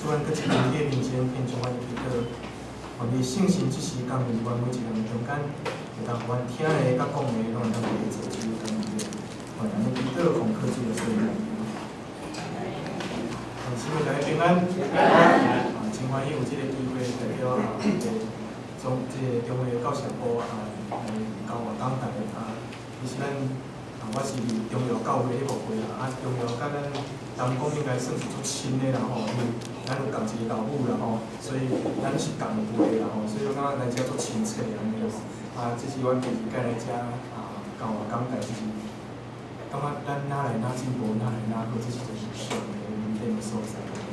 虽然搁一个面前偏向阮的彼得，互你信心即时讲伫阮每一个人中间，会当阮听的甲讲的，拢会当去做主的工作。我咱们彼得红科技的所以，希望大家平安。真欢喜有即个机会代表从即个中卫教师部来教我讲台其实咱我是中药教会迄部会中药甲咱东讲应该算是足亲的啦吼，因为咱有共一个老母啦吼，所以咱是共辈啦吼，所以我感觉来遮足亲切安尼啦吼。这是阮第二届来遮教我讲台，就是感觉咱哪来哪进步，哪来哪好，这是就是上的稳定的所在吼。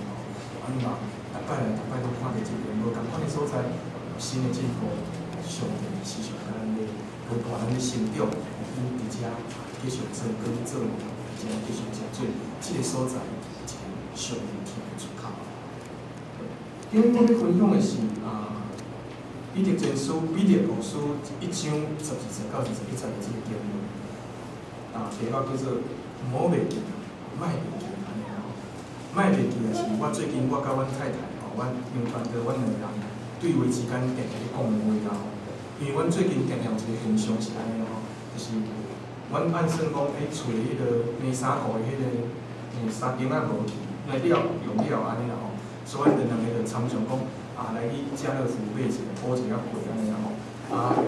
你嘛，逐摆都看到这边无共款的所在，新的进步，上帝时常甲咱咧陪伴咱咧成长，伫遮继续做，搁去做，而且继续做做，这个所在是上帝听的出口。今日我要分享的是彼得前书、彼得后书1章12节到21节的这个经文。题目叫做“莫袂记，莫袂记”安尼吼。莫袂记也是我最近我甲阮太太阮因团队阮两个人对话之间定定咧讲的话啦吼。因为阮最近定定有一个现象是安尼吼，就是阮按算讲找迄个卖衫裤的迄个衫钉无去，卖了用了安尼啦吼，所以阮两个就常常讲来去家乐福买一个补一个货安尼啦吼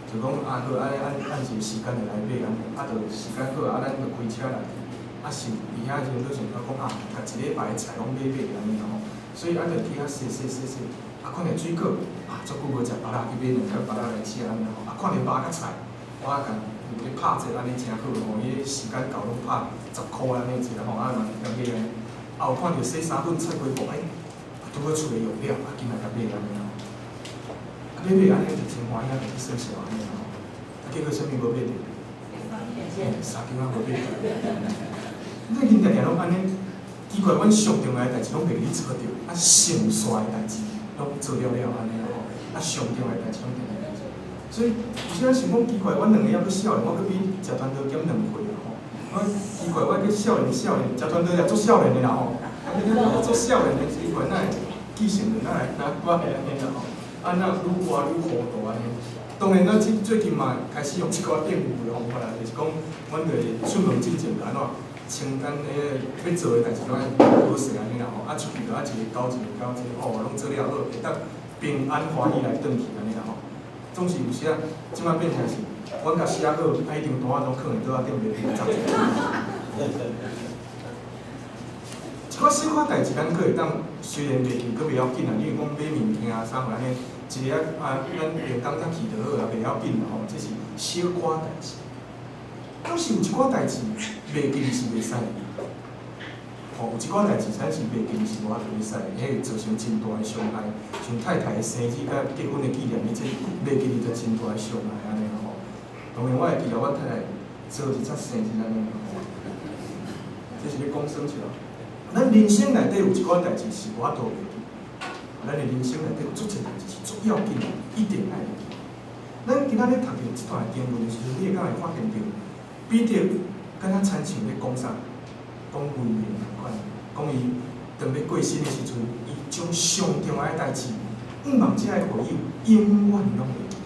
就讲好，按一个时间就来买安尼，就时间好咱就开车来去。是伫遐时阵，都想到讲甲一礼拜的菜拢买安尼啦吼，所以就去遐洗，看到水果足久无食芭乐，去买两条芭乐来吃安尼吼。看到肉甲菜，我甲去拍者安尼真好吼，伊时间到拢拍10块安尼一个吼，嘛是甲买安尼。有看到洗衫粉菜瓜布，拄好厝诶用了，紧来甲买安尼吼。买安尼就真欢喜，就去算数安尼吼。结果啥物无买着？三斤无买着。最近常常拢安尼，奇怪，阮上重要的代志拢袂去做着，上煞的代志拢做了安尼吼，上重要的代志拢定定做。所以有时仔想讲奇怪，阮两个还佫少年，我佫比食团队减2岁啦吼。我奇怪，我佫少年，食团队也做少年的啦吼。做少年的奇怪，哪会记性就哪我会安尼啦吼。哪愈活愈糊涂安尼。当然，咱最近嘛开始用一寡变故的方法啦，就是讲，阮就是出门进前安怎清单要做的代志，拢爱好势安尼啦吼。出去就一个交一个，拢做了好，会当平安欢喜来转去安尼啦吼。总是有时啊，即摆变成是，阮甲写好，一张单仔拢放伫桌仔顶袂平杂。一寡小可代志，咱佫会当虽然袂记，佫袂要紧啊。例如讲买物件啥物安尼。一个咱连工才去就好啦，袂要紧啦吼，这是小可代志。要是有一寡代志袂记是袂使，有一寡代志咱是袂记是无法度袂使，迄会造成真大的伤害。像太太的生日甲结婚的纪念日，这袂记就真大的伤害安尼吼。当然我会记得阮太太做一则生日安尼吼，这是咧讲生笑。咱人生内底有一寡代志是无法度袂记。咱的人生内底有足侪代志是足要紧的，一定爱记。咱今仔日读着这段经文的时阵，你会敢会发现到，彼得敢若亲像咧讲啥，讲预言同款，讲伊当要过身的时阵，伊将上重要的代志，望这个会友永远拢袂记。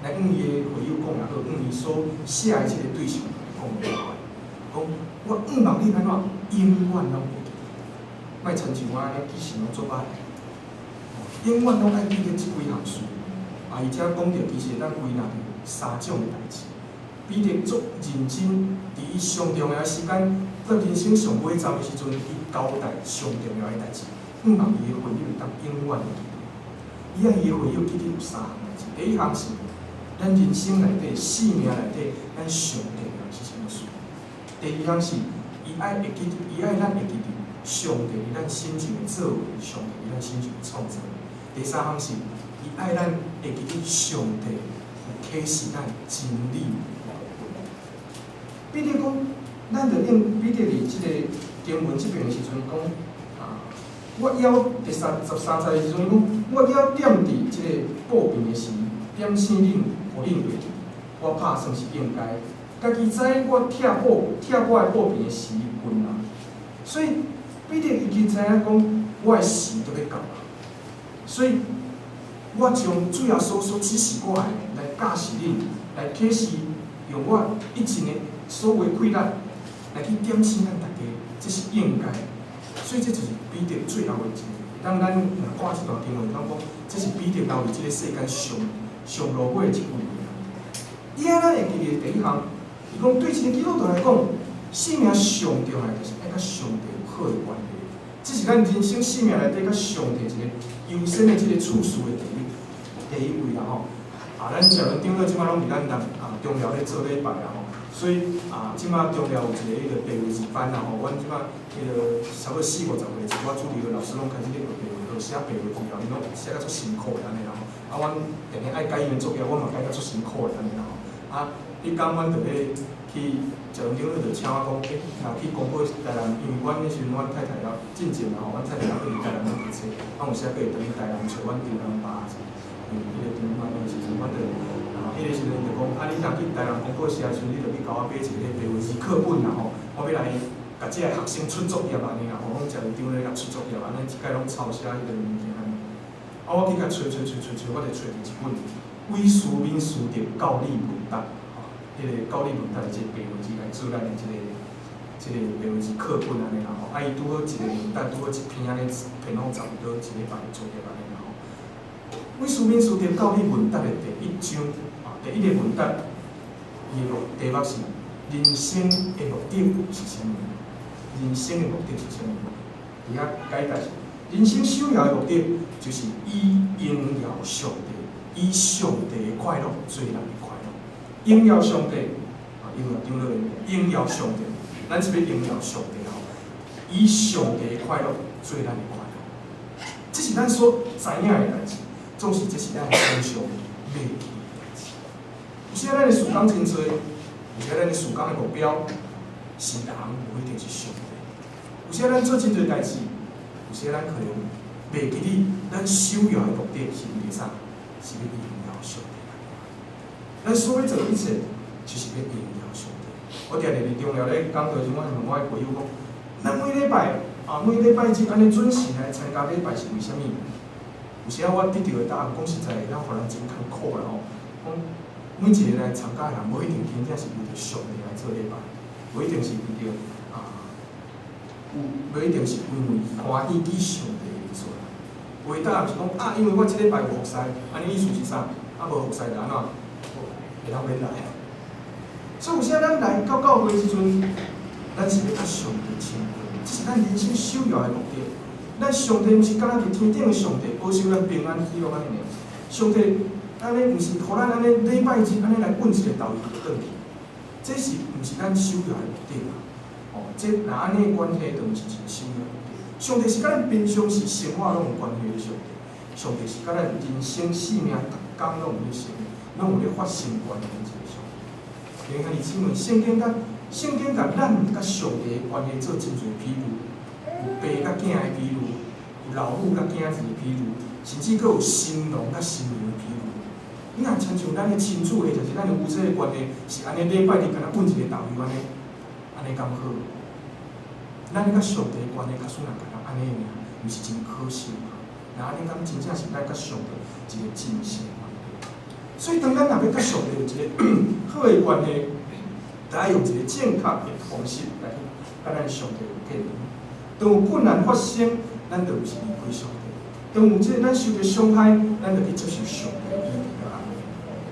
来伊的会友讲也好，伊所写的这个对象讲袂坏，讲我望你安怎永远拢袂记，莫亲像我安尼记性拢做歹。永远拢爱记得这几项事，而且讲到其实咱归纳着3种的代志。彼得足认真，伫伊上重要的时间，到人生上尾站的时阵，伊交代上重要的代志，希望伊的会友会当永远记得。伊爱伊的会友记得有3项代志，第一项是咱人生内底、生命内底，咱上重要是啥物事？第二项是伊爱会记得，伊爱咱会记得上帝伫咱身上的作为，上帝伫咱身上的创造。第三项是，伊爱咱会记得上帝有启示咱真理。彼得讲，咱着用彼得伫即个经文即边的时阵讲，我要第13节的时阵讲，我要踮伫即个布边的时，点醒恁，互恁袂记，我拍算是应该。家己知我拆我的布边的时分啊，所以彼得伊知影讲。我的时都要到啊。所以，我将主要所指示我的来教示恁，来启示用我一整个所有的困难来去点醒咱大家，这是应该。所以这就是彼得最后的一个。当咱看这段经文，讲这是彼得留伫这个世间上落尾的一位。伊安咱会记得第一项，伊讲对一个基督徒来讲，生命上重要就是爱甲上帝有好的关系。这是咱人生生命内底甲上帝一个优先的这个处事的第一位啦吼。咱小人长老即摆拢伫咱中寮咧做礼拜啦吼，所以即摆中寮有一个迄个培育日班啦吼，阮即摆迄个差不多40-50个一寡主流的老师拢开始咧培育，写培育资料，因拢写甲足辛苦的安尼啦吼。阮定定爱改伊的作业，阮嘛改甲足辛苦的安尼啦吼。迄讲阮就咧去小人长老就请我讲，去公布台南，因为阮迄时阵阮太太要进前啦吼，阮太太要去台南读册，有时佫会等去台南找阮中南爸。迄个中南的时阵，阮就迄个时阵就讲，你若去台南公布时阵，你就去甲我买一个培育字课本啦吼，我要来甲即个学生出作业安尼啦吼，讲小人长老甲出作业安尼，一概拢抄写迄个物件安尼。我去甲找，我就找着一本。伪书敏书的教理文档，迄个教理文档的一个培育字来做咱的一个培育字课本安尼啦吼。伊拄好一个文档，拄好一篇安尼，篇好差不多一礼拜作业安尼啦吼。伪书敏书的教理文档的第1章，第1个文档，伊的题目是人生的目的是啥物？人生的目的是啥物？伊遐解答是：人生首要的目的就是以荣耀上帝。以上帝的快乐做咱的快乐，荣耀上帝，荣耀长老的荣耀上帝，咱是要荣耀上帝吼，以上帝的快乐做咱的快乐，这是咱所知影的代志，总是这是咱身上要去的代志。有时咱的事工真多，有时咱的事工的目标是人，无一定是上帝。有时咱做真多代志，有时咱可能袂记哩，咱首要的目的是为啥？是要荣耀上帝。咱所要做的一切，就是要荣耀上帝。我定定伫中寮咧讲道时，我问我的朋友讲，咱每礼拜日安尼准时来参加礼拜是为虾米？有时我得到的答案，讲实在，咱互人真艰苦啦吼。讲每一个来参加的人，无一定真正是为着上帝来做礼拜，无一定是为着无一定是因为欢喜记上帝来做啦。话答案是讲因为我即礼拜有服侍，安尼意思是啥？无服侍就安怎？会当免来。所以有时咱来到教会时阵，咱是要甲上帝亲近，这是咱人生首要的目的。咱上帝毋是敢若伫天顶的上帝，保守咱平安喜乐安尼。上帝安尼毋是互咱安尼礼拜日安尼来揾一个道理就转去，这是毋是咱首要的目的啦？这若安尼关系，就毋是一个首要的目的。上帝是甲咱平常时生活拢有关系的上帝，上帝是甲咱人生生命逐工拢有咧生，拢有咧发生关系的上帝。因为姊妹，圣经甲咱甲上帝的关系做真侪比喻，有爸甲囝的比喻，有老母甲囝子的比喻，甚至佫有新郎甲新娘的比喻。你若亲像咱的亲子的，就是咱的夫妻的关系，是安尼礼拜日敢若揾一个道理安尼咁好。咱甲上帝的关系，较算人敢若安尼尔，毋是真可惜嘛？那安尼敢真正是咱甲上帝一个真实的关系。所以，当咱若要甲上帝有一个好的关系，就要用一个正确的方式来甲咱上帝有建立。当有困难发生，咱就毋是离开上帝；当有咱受到伤害，咱就去接受上帝的医治甲安慰。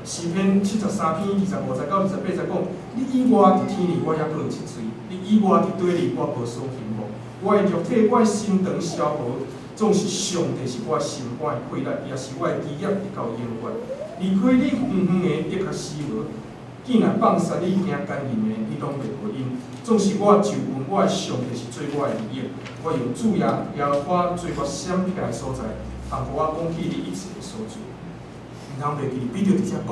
诗篇73篇25、29、28讲：你以我伫天里，我还抱七水；你以我伫地里，我无所幸福。我的肉体，我的心肠消磨，总是上帝是我心肝的快乐，也是我的基业直到永远。离开你远远的，的确死无；既然放杀你，惊干净的，你拢袂回应。总是我就问我的上帝是做我的利益，我用主耶和华做我闪避的所在，通互我讲起你一切的所做。毋通袂记，彼得伫遮讲，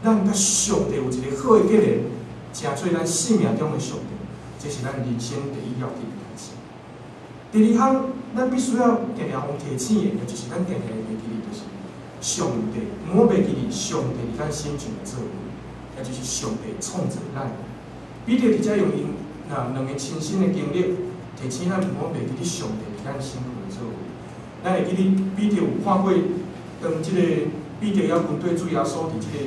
咱甲上帝有一个好的结连，成做咱生命中的上帝，这是咱人生第一要紧的代志。第二项，咱必须要定定互提醒的，就是咱定定袂记哩，就是上帝，毋好袂记哩，上帝伫咱身上的作为，也就是上帝创造咱。彼得伫遮用因两个亲身的经历，提醒咱毋好袂记哩上帝伫咱身躯的作为。咱会记哩，彼得有看过，当即个彼得要军队主耶稣伫即个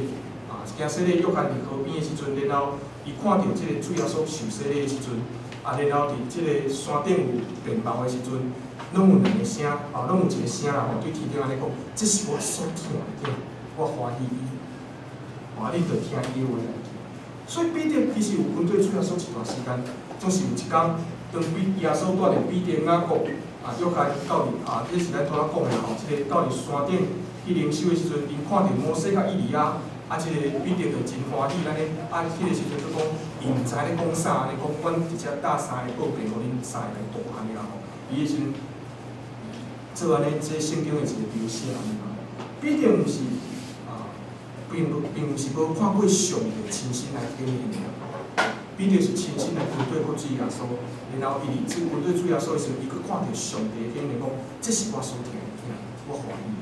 惊洗礼约翰伫河边的时阵，然后伊看到即个主耶稣受洗礼的时阵，然后伫即个山顶有便毛的时阵，拢有两个声，拢有一个声啦，对天顶安尼讲，这是我所听的，我欢喜伊，你着听伊的话来。所以彼得其实有跟对主耶稣一段时间，总是有一天，当耶稣带着彼得、雅各、约翰到这是咱拄仔讲的吼，即个到山顶去灵修的时阵，因看到摩西甲以利亚。即个彼得就真欢喜，安尼迄个时阵就讲，伊毋知咧讲啥，安尼讲，阮直接搭三个报备，互恁三个来读安尼啦吼。伊迄时阵做安尼，即圣经的一个描写安尼啦。彼得毋是并毋是无看过上帝亲身来经验的，彼得是亲身来面对过主耶稣，然后伊伫面对主耶稣的时候，伊去看到上帝的经验，讲这是我所听的听，我欢喜。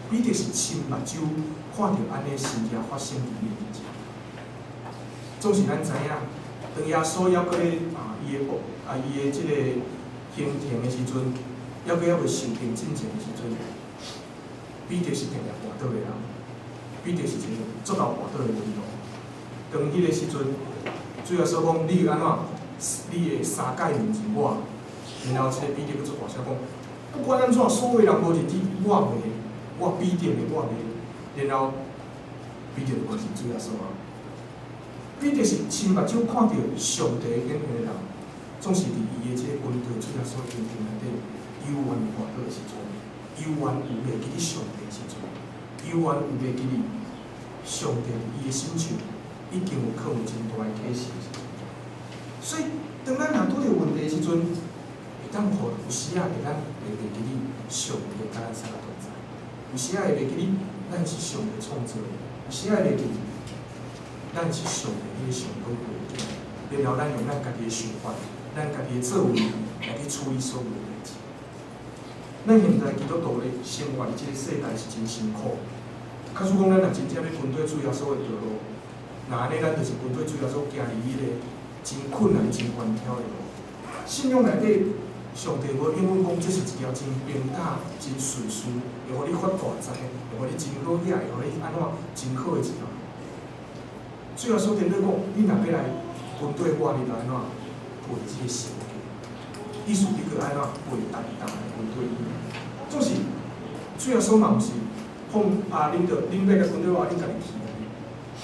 彼得是亲目睭看到安尼事件发生伫伊面前。总是咱知影，当耶稣还搁咧伊的即个刑庭的时阵，还搁未受刑进前的时阵，彼得是定定跋倒的人，彼得是一个足够跋倒的人咯。当迄个时阵，主耶稣讲：你安怎？你会三界面前我，然后即个彼得搁做大声讲：不管安怎，所有人无认你，我袂。我必定的，我袂，然后彼得就看是主耶稣啊。彼得是亲目睭看到上帝的应许的人，总是伫伊的即个军队主耶稣的军队内底，犹原有跋倒的时阵，犹原有袂记哩上帝的时阵，犹原有袂记哩上帝伫伊的心上已经有靠有真大的启示的时阵。所以，当咱若拄着问题的时阵，会当互有时啊，会咱袂记哩上帝甲咱啥同在。有时啊会袂记哩，咱是上帝创造的；有时啊会袂记哩，咱是上帝迄个上高的物件。然后咱用咱家己的想法、咱家己的作为来去处理所有的代志。咱现在基督徒咧生活即个世界是真辛苦。假使讲咱若真正要跟对主耶稣的道路，那安尼咱就是跟对主耶稣行入迄个真困难、真弯挑的路。信仰内底。上帝无应允讲，这是一条真平坦、真顺遂，会互你发大财，会互你真好惹，会互你安怎真好的一条路。主耶稣顶咧讲，你若要来跟对我，你着安怎背即个圣经？意思你着安怎背单来跟对伊？总是主耶稣嘛，毋是讲恁要甲跟对我，恁家己去。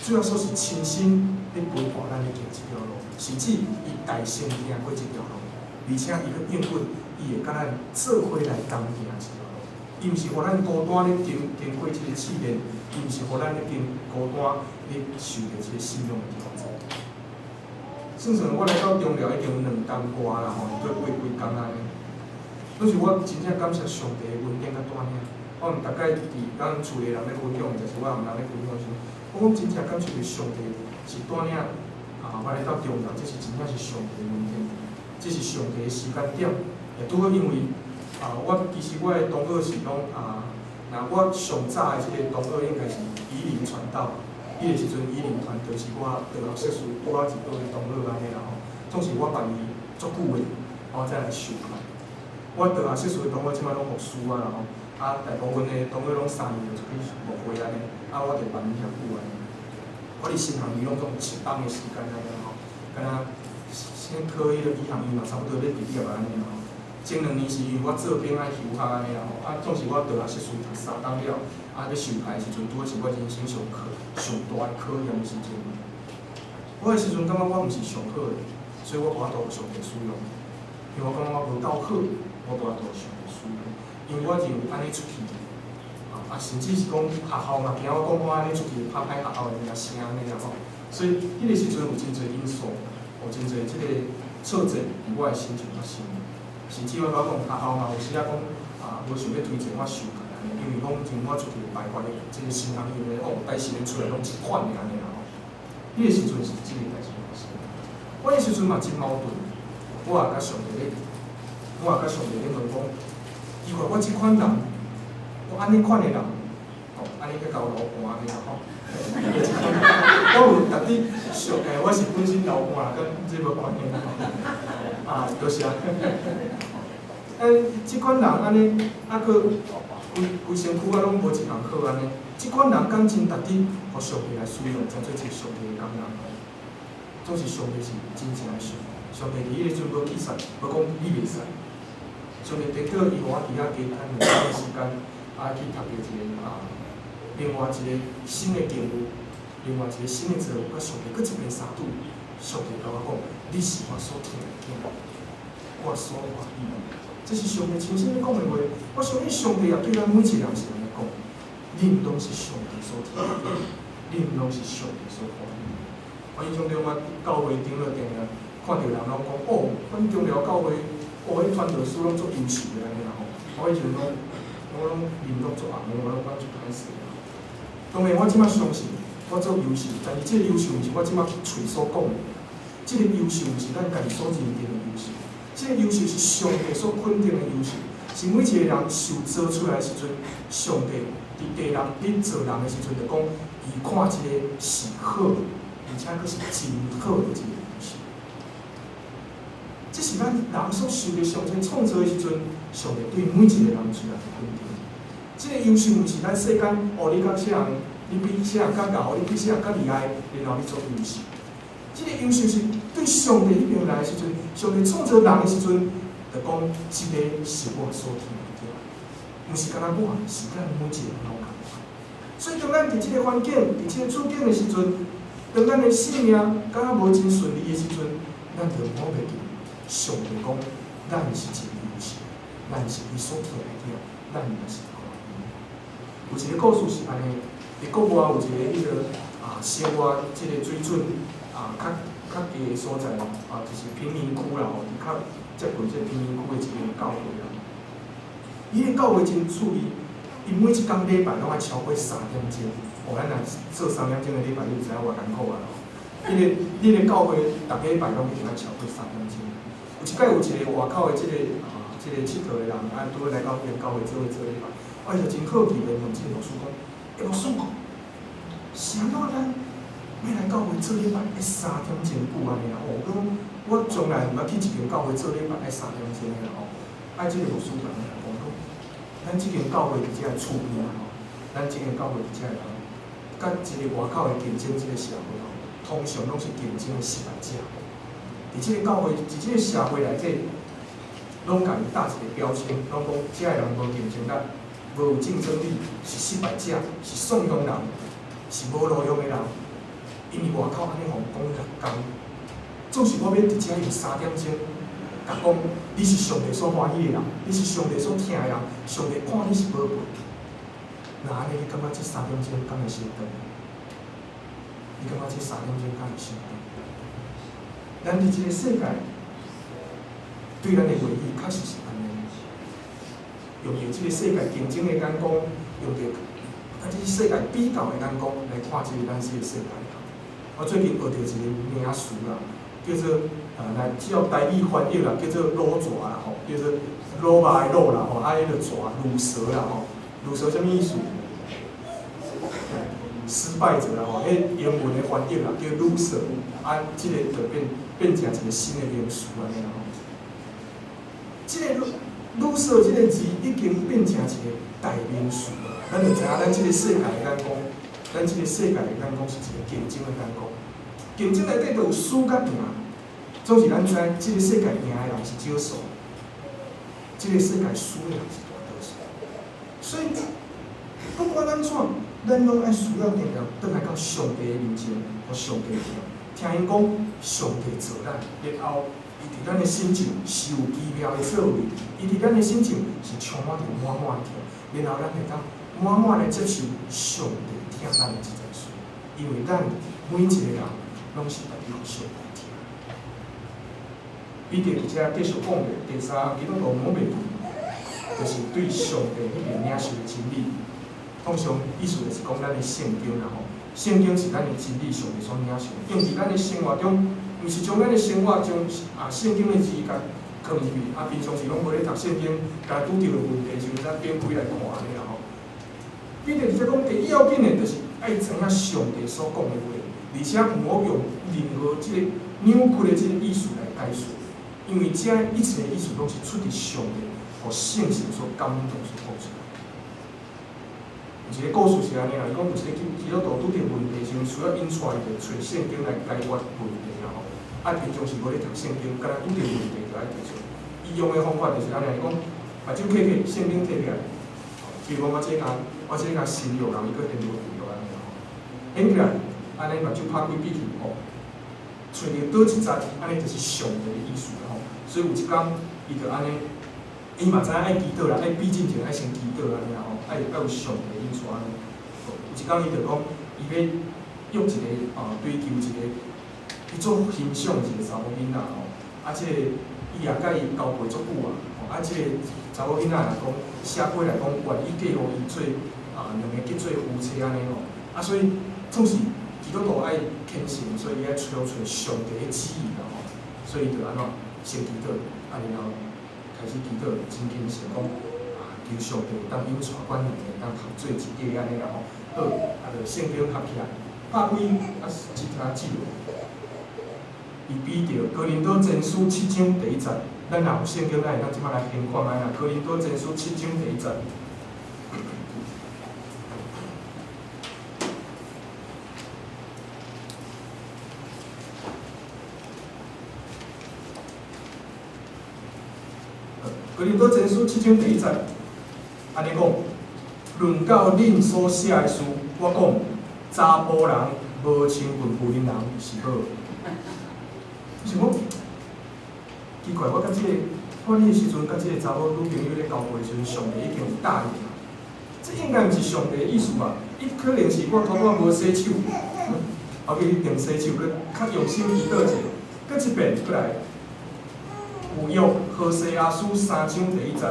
主耶稣是亲身咧陪伴咱咧行即条路，甚至伊大身行过即条路。而且伊去应允，伊会甲咱做伙来同行一条路。伊毋是互咱孤单咧经过即个试炼，伊毋是互咱咧孤单咧受着即个信仰的挑战。算我来到中寮已经有2冬瓜啦吼，过8几工安尼。拢是我真正感谢上帝的恩典甲带领。我毋大概伫咱厝里人咧分享，就是我毋人咧分享时，我讲真正感谢上帝是带领我来到中寮，这是真正是上帝的恩典。这是上帝的时间点，也拄好因为其实我的同学是讲那我上早的即个同学应该是以灵传道，迄个时阵以灵团就是我大学硕士拄好一个同学安尼啦吼，总是我办伊足久的，再来受派。我大学硕士的同学即摆拢学师啦吼，大部分的同学拢3年就去牧会安尼，我就办伊遐久安尼。我伫新行伊拢总7档的时间安尼吼，敢若。先考迄个语行医嘛，差不多咧毕业安尼啦吼。前2年是因为我做兵爱休学安尼啦吼，总是我大学硕士读3档了，要受派的时阵，拄好是我人生上大的考验的时阵。我的时阵感觉我毋是上好的，所以我无法度上帝使用。因为我感觉我无够好，我无法度上帝使用。因为我认为安尼出去，甚至是讲学校嘛，惊我讲我安尼出去拍歹学校的名声安尼啦吼。所以迄个时阵有真侪因素。有真侪即个挫折伫我的心情发生，甚至我甲我讲，学校嘛有时啊讲无想要推荐我受教安尼，因为讲从我出去拜法的即个新行业的带新人出来拢一款的安尼啦吼。迄个时阵是即个代志发生。我迄时阵嘛真矛盾，我也甲上帝咧问讲，奇怪我即款人，我安尼款的人，安尼去交老伴安尼啦吼。我有特地上我是本身老伴，跟这无关系啦。就是啊。即款人安尼，佫规身躯拢无一项好安尼，即款人敢真值得，互上帝来使用，真做一个上帝的工人。总是上帝是真正的上帝，上帝伫迄个阵无去杀，无讲你袂使。上帝得到伊互我伫遐加趁2天的时间，去读到一个另外一个新的经文，另外一个新的作物，甲上帝佫一遍相拄。上帝甲我讲，你是我所疼的囝，我所欢喜的。这是上帝亲身讲的话。我相信上帝也对咱每一个人是安尼讲，恁拢是上帝所疼的，恁拢是上帝所欢喜的。我印象中，我教会顶了定啊，看到人拢讲，阮中寮教会，迄传道书拢足优秀的安尼啦吼。我以前我拢面拢足红的，我拢感足歹势。当然，我即摆相信我做优秀，但是即个优秀毋是我即摆嘴所讲的。即个优秀毋是咱家己所认定的优秀，即个优秀是上帝所肯定的优秀，是每一个人受造出来的时阵，上帝伫地人伫做人的时阵，就讲伊看即个是好，而且佫是真好的一个优秀。这是咱人所受的上帝创造的时阵，上帝对每一个人出来的肯定。即个优秀毋是咱世间你甲啥人，你比啥人较敖，你比啥人较厉害，然后你做优秀。这个优秀是对上帝迄边来的时阵，上帝创造人的时阵，就讲这个是我所听的，毋是干那我，是咱每一个人拢共款。所以当咱伫这个环境、伫这个处境的时阵，当咱的生命敢若无真顺利的时阵，咱就摸袂记上帝讲，咱是真优秀，咱是伊所听的囝，咱也是欢喜。有一个故事是安尼，伫国外有一个迄个生活即个水准。较低的所在就是贫民区啦吼，较接近这贫民区的一个教会啦。伊个教会真注意，伊每一工礼拜拢爱超过3点钟。咱若做3点钟的礼拜，你就知影偌艰苦啊咯。迄个教会逐礼拜拢一定爱超过3点钟。有一摆有一个外口的即个佚佗的人，拄来到因教会做礼拜，我就真好奇的问这个牧师讲：牧师，是安怎咱？要来教会做礼拜要3点钟久安尼啦吼，我从来毋捌去一间教会做礼拜要3点钟的啦吼。即个牧师讲咱即间教会伫遮厝边吼，咱即间教会伫遮人，甲一个外口的竞争即个社会吼，通常拢是竞争的失败者。伫即个教会，伫即个社会内底，拢甲伊打一个标签，拢讲遮个人无竞争力，无有竞争力，是失败者，是送佣人，是无路用的人。因为外口安尼互讲人工，总是我要伫遮用3点钟，甲讲你是上帝所欢喜的人，你是上帝所听的人，上帝看你是宝贝。那安尼你感觉这3点钟敢会成功？你感觉这3点钟敢会成功？咱伫即个世界，对咱的回忆确实是安尼，用即个世界竞争的眼光，用即个世界比较的眼光来看即个咱这个世界。我最近学到一个名词啦，叫做只要台语翻译啦，叫做卤蛇啦吼，叫做卤肉的卤啦吼，迄个蛇卤蛇啦吼，卤蛇啥物意思？失败者啦吼，迄英文的翻译啦叫 loser， 即个就变成一个新的名词安尼啦吼。即个 loser 即个字已经变成一个代名词，咱就知影咱即个世界的眼光。咱即个世界的眼光是一个竞争的眼光，竞争内底就有输甲赢，总是咱知，即个世界赢的人是少数，即个世界输的人是大多数。所以，不管咱怎，咱拢爱需要定定倒来到上帝的面前，互上帝听。听因讲，上帝造咱，然后伊伫咱的心情是有奇妙的作为，伊伫咱的心情是充满着满满的甜，然后咱会当满满的接受上帝。听咱的即件事，因为咱每一个人拢是代表上帝听。彼得伫遮继续讲的第3，伊拢讲袂对，就是对上帝迄边领受的真理。通常意思就是讲咱的圣经啦吼，圣经是咱的真理上帝所领受，用伫咱的生活中，毋是将咱的生活中圣经的字甲放入去，平常时拢无咧读圣经，甲拄着的问题就咱点开来看安尼啦吼。彼得伫遮讲，第一要紧的，就是爱知影上帝所讲的话，而且毋好用任何即个扭曲的即个意思来解说，因为遮一切的意思拢是出自上帝互圣神所感动所讲出来。有一个故事是安尼啦，伊讲有一个基督徒拄着问题时，需要引出来就找圣经来解决问题啦吼。啊，平常时无咧读圣经，敢若拄着问题就爱提出。伊用的方法就是安尼，伊讲目睭摕起，圣经摕起来。比如讲我这甲新约人伊搁电脑电脑安尼吼，演起来，安尼目睭拍开闭去吼，找着倒一节，安尼就是上帝的意思啦吼。所以有一工，伊就安尼。伊嘛知影爱祈祷啦，爱闭进前爱先祈祷安尼啦吼，爱有上帝因素安尼。有一工伊就讲，伊要约一个追求一个，伊做欣赏一个查某囡仔吼，啊，即个伊也甲伊交陪足久啊，吼，啊，即个查某囡仔来讲，社会来讲愿意嫁互伊做两个结做夫妻安尼吼，啊，所以总是基督徒爱虔诚，所以伊爱找上帝的旨意啦吼，所以就安怎先祈祷，啊，然后。开始祈祷，真虔诚讲求上帝当引带阮两个当合做一家安尼啦吼。好，就圣经合起来，拍开一条记录，伊比着哥林多前书7章第1节，咱若有圣经，咱会当即摆来研看卖啦。哥林多前书7章第1节。哥林多前书7章第1节，安尼讲，论到恁所写的书，我讲查甫人无亲近妇人是好。就是讲，奇怪，我甲即个看你的时阵，甲即个查某女朋友咧交配的时阵，上帝已经有答应啦。这应该毋是上帝的意思吧？伊可能是我头拄无洗手，后日一定洗手，佮较用心祈祷者，佮一遍过来。有约何西阿书3章第1节，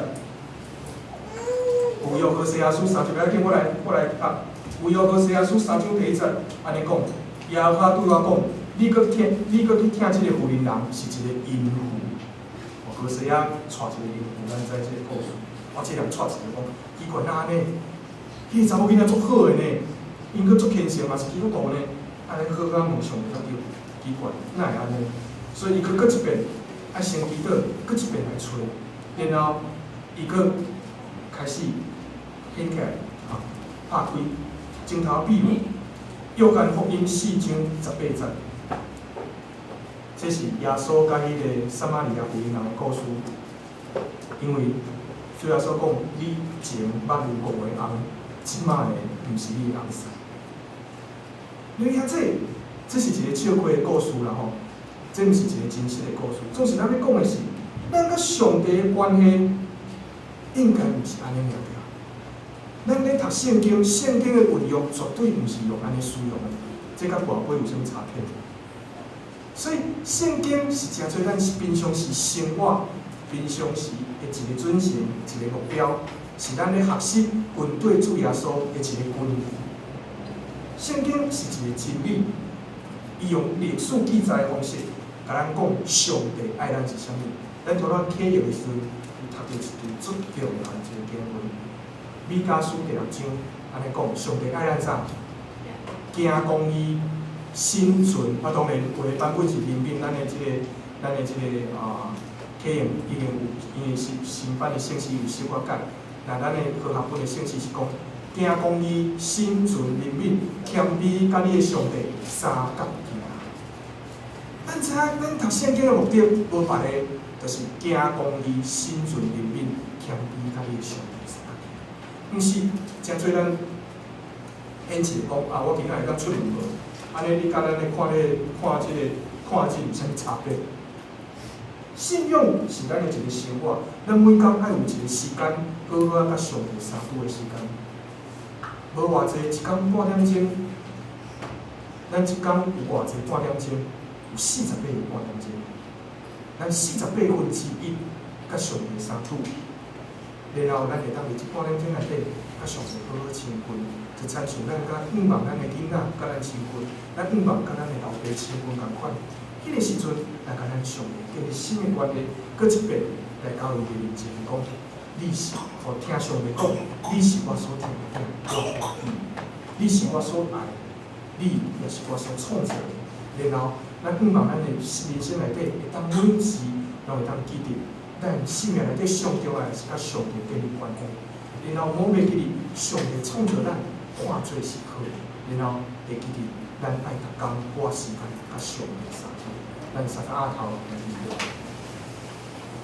有约何西阿书3章，不要紧，我来读。有约何西阿书3章第1节，安尼讲，耶和华对我讲，你搁去听即个妇人人是一个淫妇。何西阿娶一个淫妇，咱知即个故事。我即个娶一个讲，奇怪哪安尼？迄个查某囡仔足好诶呢，因搁足虔诚嘛，是基督徒呢，安尼好甲无上较叫奇怪，哪会安尼？所以伊搁一遍。爱先祈祷，搁一遍来找，然后伊搁开始掀起来，拍开，前头秘密，约翰福音4章18节，这是耶稣甲迄个撒玛利亚妇人人的故事。因为主耶稣讲，你前捌有5个翁，即摆的毋是你的翁婿。因为这是一个笑话的故事啦吼。这毋是一个真实的故事，总是咱要讲的是，咱甲上帝的关系应该毋是安尼尔尔。咱咧读圣经，圣经的运用绝对毋是用安尼使用的，这甲跋桮有啥物差别？所以圣经是真做咱平常时生活、平常时的一个准绳、一个目标，是咱咧学习军队主耶稣的一个根据。圣经是一个真理，伊用历史记载的方式。甲咱讲上帝爱咱是啥物？咱拄仔启业的时阵，有读到一段足重要的一个经文，米迦书第6章，安尼讲，上帝爱咱啥？行公义、心存。当然，有的版本是林斌，咱的即个启业已经有，因为新版的圣诗有小可改。那咱的和合本的圣诗是讲，行公义、心存、灵敏、谦卑，甲你的上帝三角行。咱知影，咱读圣经的目的无别个，就是行公义、心存灵敏、谦卑，甲你的上帝三角行。毋是真做咱显示讲我今仔会当出门无？安尼你甲咱咧看即有啥物差别？信用是咱的一个生活，咱每工爱有一个时间，好好甲上帝相处的时间。无偌济，一工半点钟，咱一工有偌济半点钟？有48个半点钟，咱1/48甲上帝相处，然后咱会当伫这半点钟内底，甲上帝好好亲近，就亲像咱甲望咱的囡仔甲咱亲近，咱望甲咱的老爸亲近共款。迄个时阵，来甲咱上帝建立新的关系，搁一遍来到伊的面前讲，你是互听上帝讲，你是我所听的，你是我所爱，你也是我所创造的，然后。咱盼望咱的人生内底会当每时拢会当记得，咱生命内底上重要是甲上帝建立关系，然后我要记哩上帝创造咱看做是好，然后会记哩咱爱逐工花时间甲上帝相处，咱三个阿头来祈祷。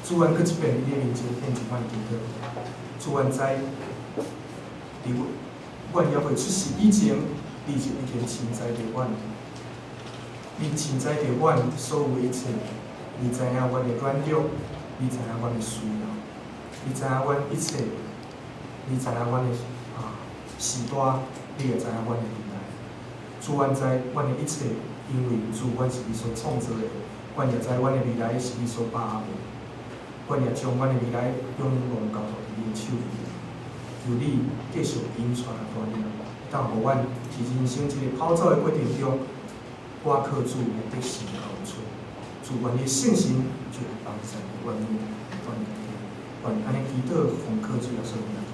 主愿搁一遍伫你面前献一番祈祷，主愿知，伫阮也未出世以前，你就已经亲知着阮，你亲知着阮所有一切，你知影阮的软弱。你知影阮的需要，你知影阮一切，你知影阮的时代，你也知影阮的未来。主愿知阮的一切，因为主阮是你所创造的，阮也知阮的未来是你所把握的。阮也将阮的未来永远交托伫你的手里，由你继续引传带领，当互阮伫人生这个跑走的过程中，我靠主的得胜的好处。主愿你信心就会帮助阮，愿安尼祈祷，奉靠主耶稣名。